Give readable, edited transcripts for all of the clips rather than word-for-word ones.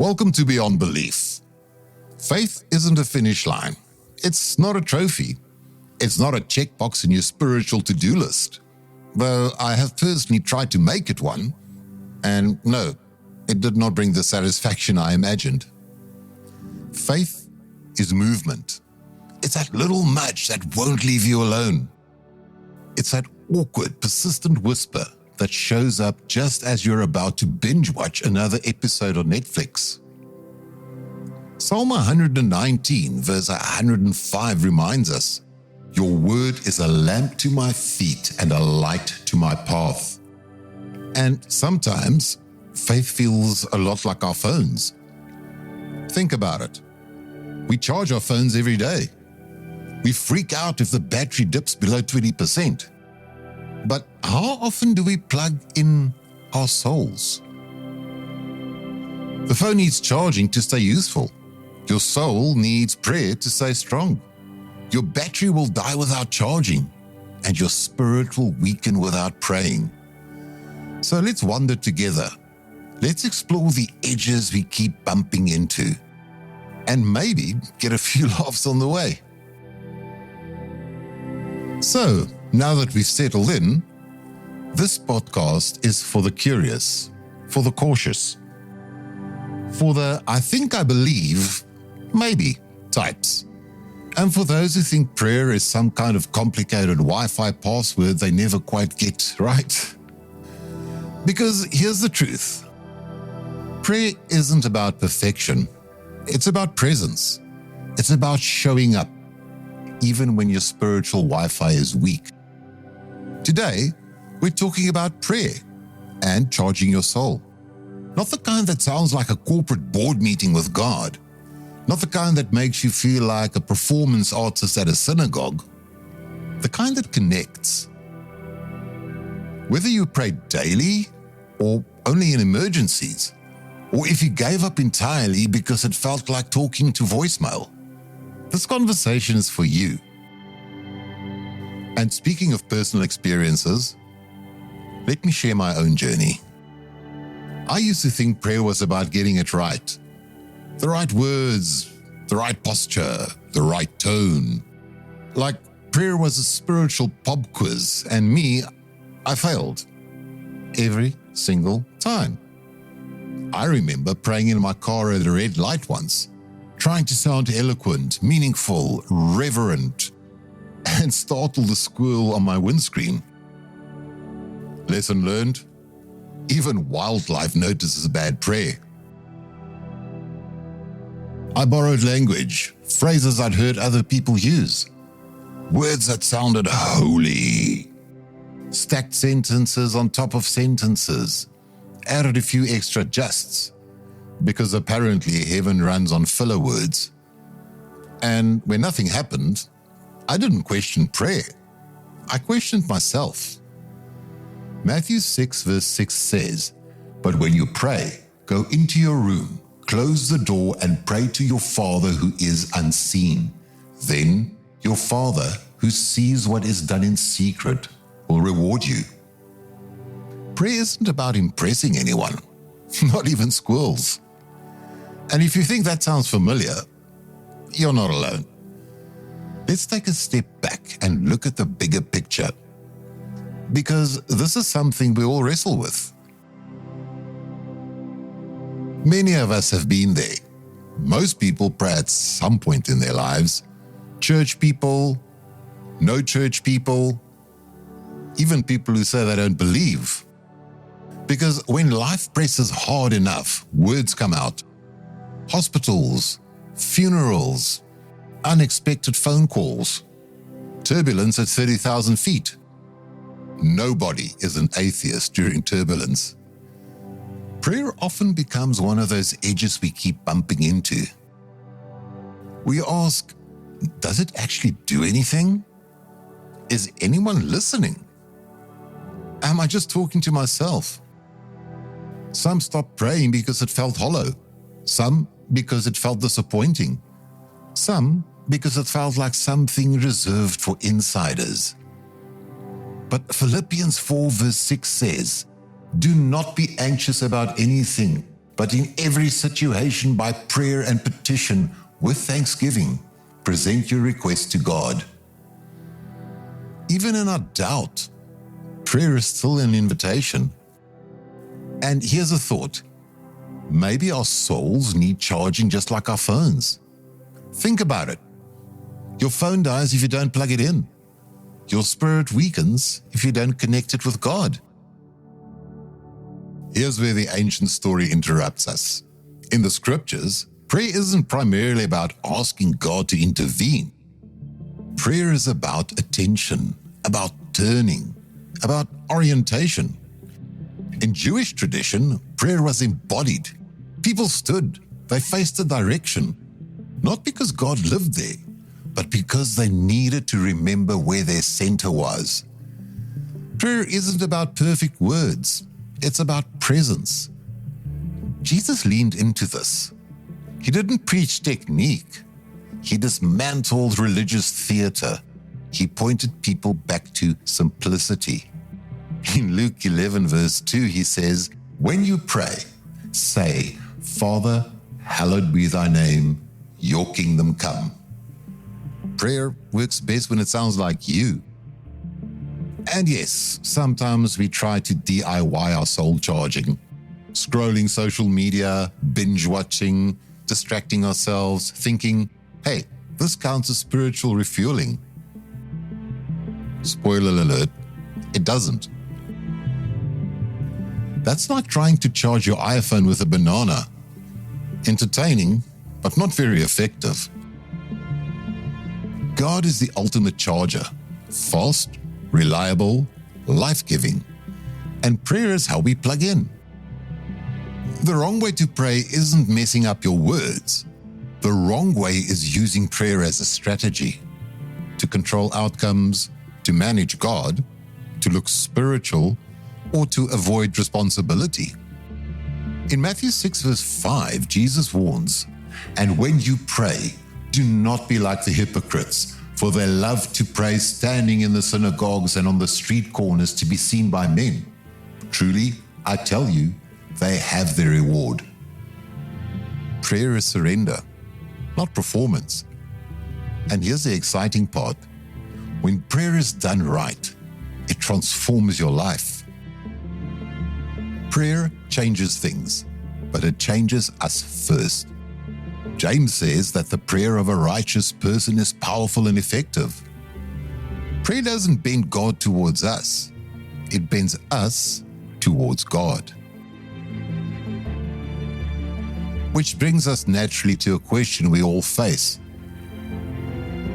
Welcome to Beyond Belief. Faith isn't a finish line. It's not a trophy. It's not a checkbox in your spiritual to-do list. Though I have personally tried to make it one, and no, it did not bring the satisfaction I imagined. Faith is movement. It's that little nudge that won't leave you alone. It's that awkward, persistent whisper that shows up just as you're about to binge watch another episode on Netflix. Psalm 119 verse 105 reminds us, "Your word is a lamp to my feet and a light to my path." And sometimes faith feels a lot like our phones. Think about it. We charge our phones every day. We freak out if the battery dips below 20%. But how often do we plug in our souls? The phone needs charging to stay useful. Your soul needs prayer to stay strong. Your battery will die without charging, and your spirit will weaken without praying. So let's wander together. Let's explore the edges we keep bumping into, and maybe get a few laughs on the way. So, now that we've settled in, this podcast is for the curious, for the cautious, for the I think I believe, maybe types, and for those who think prayer is some kind of complicated Wi-Fi password they never quite get right. Because here's the truth. Prayer isn't about perfection. It's about presence. It's about showing up, even when your spiritual Wi-Fi is weak. Today, we're talking about prayer and charging your soul. Not the kind that sounds like a corporate board meeting with God. Not the kind that makes you feel like a performance artist at a synagogue. The kind that connects. Whether you pray daily or only in emergencies, or if you gave up entirely because it felt like talking to voicemail, this conversation is for you. And speaking of personal experiences, let me share my own journey. I used to think prayer was about getting it right. The right words, the right posture, the right tone. Like prayer was a spiritual pub quiz, and me, I failed. Every single time. I remember praying in my car at a red light once, trying to sound eloquent, meaningful, reverent, and startle the squirrel on my windscreen. Lesson learned? Even wildlife notices bad prayer. I borrowed language, phrases I'd heard other people use, words that sounded holy, stacked sentences on top of sentences, added a few extra justs, because apparently heaven runs on filler words. And when nothing happened, I didn't question prayer. I questioned myself. Matthew 6 verse 6 says, "But when you pray, go into your room, close the door and pray to your Father who is unseen. Then your Father who sees what is done in secret will reward you." Prayer isn't about impressing anyone, not even squirrels. And if you think that sounds familiar, you're not alone. Let's take a step back and look at the bigger picture, because this is something we all wrestle with. Many of us have been there. Most people pray at some point in their lives. Church people, no church people, even people who say they don't believe. Because when life presses hard enough, words come out. Hospitals, funerals, unexpected phone calls, turbulence at 30,000 feet. Nobody is an atheist during turbulence. Prayer often becomes one of those edges we keep bumping into. We ask, does it actually do anything? Is anyone listening? Am I just talking to myself? Some stopped praying because it felt hollow. Some because it felt disappointing. Some because it felt like something reserved for insiders. But Philippians 4 verse 6 says, "Do not be anxious about anything, but in every situation by prayer and petition with thanksgiving, present your request to God. Even in our doubt, prayer is still an invitation. And here's a thought. Maybe our souls need charging just like our phones. Think about it. Your phone dies if you don't plug it in. Your spirit weakens if you don't connect it with God. Here's where the ancient story interrupts us. In the scriptures, prayer isn't primarily about asking God to intervene. Prayer is about attention, about turning, about orientation. In Jewish tradition, prayer was embodied. People stood, they faced a direction, not because God lived there, but because they needed to remember where their center was. Prayer isn't about perfect words, it's about presence. Jesus leaned into this. He didn't preach technique. He dismantled religious theater. He pointed people back to simplicity. In Luke 11 verse 2, he says, "When you pray, say, Father, hallowed be thy name, your kingdom come." Prayer works best when it sounds like you. And yes, sometimes we try to DIY our soul charging, scrolling social media, binge watching, distracting ourselves, thinking, hey, this counts as spiritual refueling. Spoiler alert, it doesn't. That's like trying to charge your iPhone with a banana. Entertaining, but not very effective. God is the ultimate charger, fast, reliable, life-giving, and prayer is how we plug in. The wrong way to pray isn't messing up your words. The wrong way is using prayer as a strategy to control outcomes, to manage God, to look spiritual, or to avoid responsibility. In Matthew 6 verse 5, Jesus warns, "And when you pray, do not be like the hypocrites, for they love to pray standing in the synagogues and on the street corners to be seen by men. Truly, I tell you, they have their reward." Prayer is surrender, not performance. And here's the exciting part. When prayer is done right, it transforms your life. Prayer changes things, but it changes us first. James says that the prayer of a righteous person is powerful and effective. Prayer doesn't bend God towards us. It bends us towards God. Which brings us naturally to a question we all face.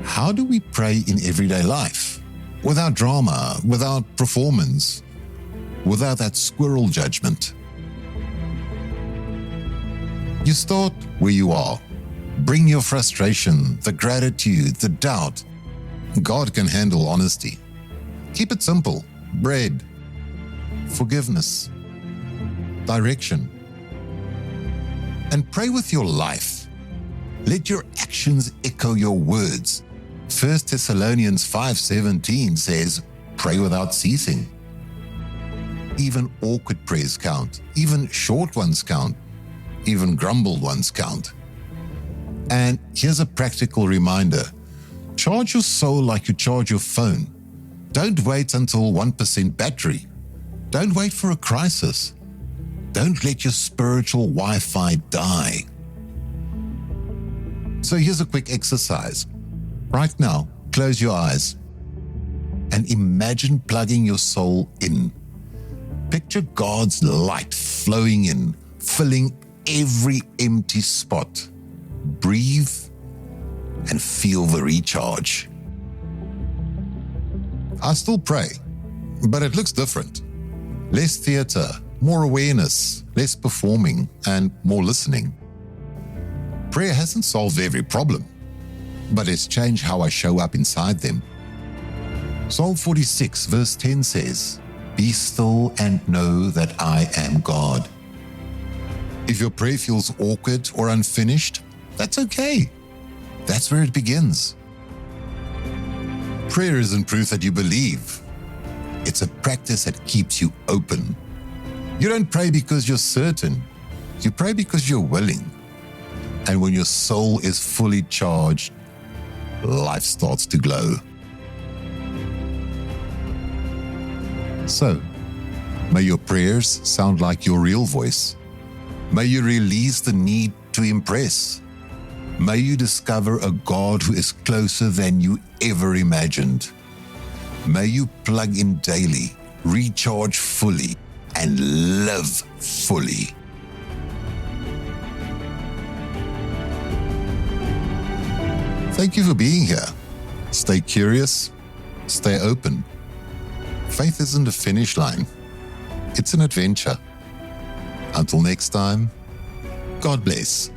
How do we pray in everyday life? Without drama, without performance, without that squirrel judgment. You start where you are. Bring your frustration, the gratitude, the doubt. God can handle honesty. Keep it simple. Bread, forgiveness, direction. And pray with your life. Let your actions echo your words. 1 Thessalonians 5:17 says, "Pray without ceasing." Even awkward prayers count. Even short ones count. Even grumbled ones count. And here's a practical reminder. Charge your soul like you charge your phone. Don't wait until 1% battery. Don't wait for a crisis. Don't let your spiritual Wi-Fi die. So here's a quick exercise. Right now, close your eyes and imagine plugging your soul in. Picture God's light flowing in, filling every empty spot. Breathe and feel the recharge. I still pray, but it looks different. Less theater, more awareness, less performing, and more listening. Prayer hasn't solved every problem, but it's changed how I show up inside them. Psalm 46 verse 10 says, "Be still and know that I am God." If your prayer feels awkward or unfinished, that's okay. That's where it begins. Prayer isn't proof that you believe. It's a practice that keeps you open. You don't pray because you're certain. You pray because you're willing. And when your soul is fully charged, life starts to glow. So, may your prayers sound like your real voice. May you release the need to impress. May you discover a God who is closer than you ever imagined. May you plug in daily, recharge fully, and live fully. Thank you for being here. Stay curious, stay open. Faith isn't a finish line. It's an adventure. Until next time, God bless.